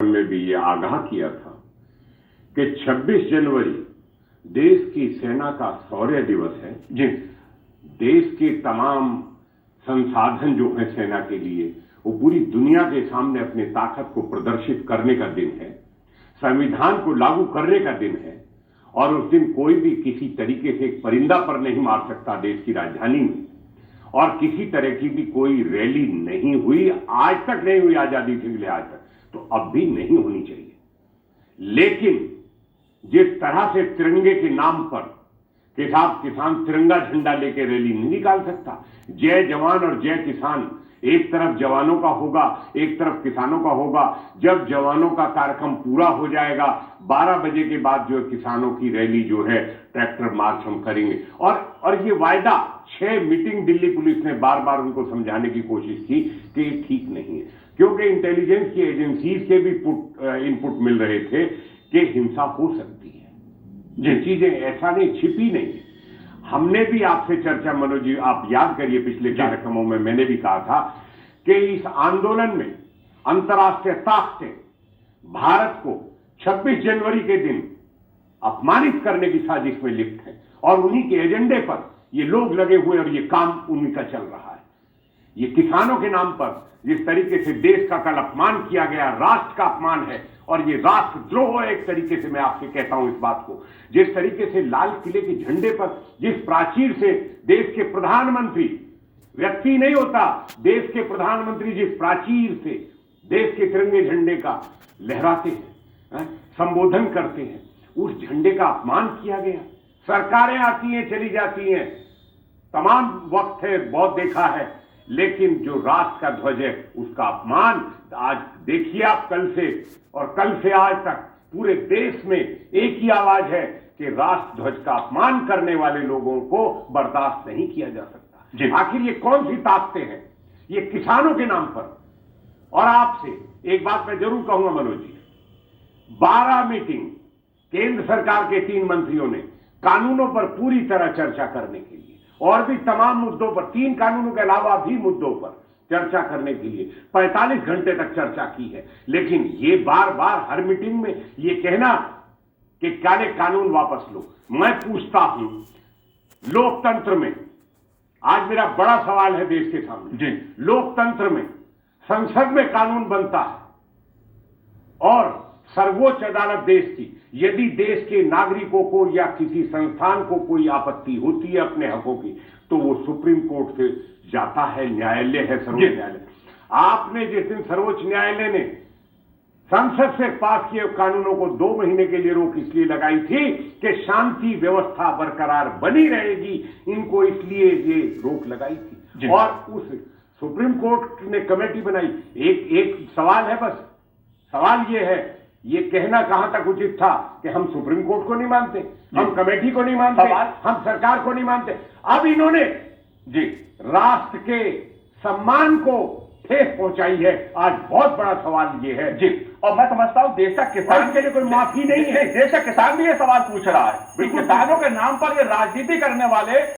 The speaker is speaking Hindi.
में भी ये आगाह किया था कि 26 जनवरी देश की सेना का शौर्य दिवस है। जी, देश के तमाम संसाधन जो है सेना के लिए वो पूरी दुनिया के सामने अपनी ताकत को प्रदर्शित करने का दिन है, संविधान को लागू करने का दिन है। और उस दिन कोई भी किसी तरीके से एक परिंदा पर नहीं मार सकता देश की राजधानी में, और किसी तरह की भी कोई रैली नहीं हुई, आज तक नहीं हुई, आजादी से ले आज तक, तो अब भी नहीं होनी चाहिए। लेकिन जिस तरह से तिरंगे के नाम पर किसान तिरंगा झंडा लेके रैली नहीं निकाल सकता। जय जवान और जय किसान, एक तरफ जवानों का होगा, एक तरफ किसानों का होगा। जब जवानों का कार्यक्रम पूरा हो जाएगा 12 बजे के बाद जो है किसानों की रैली जो है ट्रैक्टर मार्च हम करेंगे। और ये वायदा 6 मीटिंग दिल्ली पुलिस ने बार बार उनको समझाने की कोशिश की कि ये ठीक नहीं है, क्योंकि इंटेलिजेंस की एजेंसीज के भी इनपुट मिल रहे थे कि हिंसा हो सकती है। ये चीजें ऐसा नहीं, छिपी नहीं है। हमने भी आपसे चर्चा, मनोज जी आप याद करिए, पिछले कार्यक्रमों में मैंने भी कहा था कि इस आंदोलन में अंतर्राष्ट्रीय ताकतें भारत को 26 जनवरी के दिन अपमानित करने की साजिश में लिप्त है, और उन्हीं के एजेंडे पर ये लोग लगे हुए और ये काम उन्हीं का चल रहा है। ये किसानों के नाम पर जिस तरीके से देश का कल अपमान किया गया, राष्ट्र का अपमान है, और ये राष्ट्रद्रोह है। एक तरीके से मैं आपसे कहता हूं इस बात को, जिस तरीके से लाल किले के झंडे पर जिस प्राचीर से देश के प्रधानमंत्री, व्यक्ति नहीं होता, देश के प्रधानमंत्री जिस प्राचीर से देश के तिरंगे झंडे का लहराते हैं, संबोधन करते हैं, उस झंडे का अपमान किया गया। सरकारें आती हैं चली जाती हैं, तमाम वक्त है, बहुत देखा है, लेकिन जो राष्ट्र का ध्वज है उसका अपमान आज देखिए आप, कल से आज तक पूरे देश में एक ही आवाज है कि राष्ट्र ध्वज का अपमान करने वाले लोगों को बर्दाश्त नहीं किया जा सकता। आखिर ये कौन सी ताकतें हैं? ये किसानों के नाम पर। और आपसे एक बात मैं जरूर कहूंगा मनोज जी, 12 मीटिंग केंद्र सरकार के 3 मंत्रियों ने कानूनों पर पूरी तरह चर्चा करने के लिए, और भी तमाम मुद्दों पर, 3 कानूनों के अलावा भी मुद्दों पर चर्चा करने के लिए 45 घंटे तक चर्चा की है। लेकिन ये बार बार हर मीटिंग में ये कहना कि काले कानून वापस लो। मैं पूछता हूं, लोकतंत्र में आज मेरा बड़ा सवाल है देश के सामने, लोकतंत्र में संसद में कानून बनता है और सर्वोच्च अदालत देश की, यदि देश के नागरिकों को या किसी संस्थान को कोई आपत्ति होती है अपने हकों की, तो वो सुप्रीम कोर्ट से जाता है, न्यायालय है सर्वोच्च न्यायालय। आपने जिस दिन सर्वोच्च न्यायालय ने संसद से पास किए कानूनों को 2 महीने के लिए रोक इसलिए लगाई थी कि शांति व्यवस्था बरकरार बनी रहेगी, इनको इसलिए ये रोक लगाई थी। और उस सुप्रीम कोर्ट ने कमेटी बनाई। एक सवाल है, बस सवाल ये है, ये कहना कहां तक उचित था कि हम सुप्रीम कोर्ट को नहीं मानते, हम कमेटी को नहीं मानते, हम सरकार को नहीं मानते। अब इन्होंने राष्ट्र के सम्मान को ठेस पहुंचाई है। आज बहुत बड़ा सवाल ये है और मैं समझता हूं देश का किसान के लिए कोई माफी नहीं है। देश का किसान भी ये सवाल पूछ रहा है, किसानों के नाम पर ये राजनीति करने वाले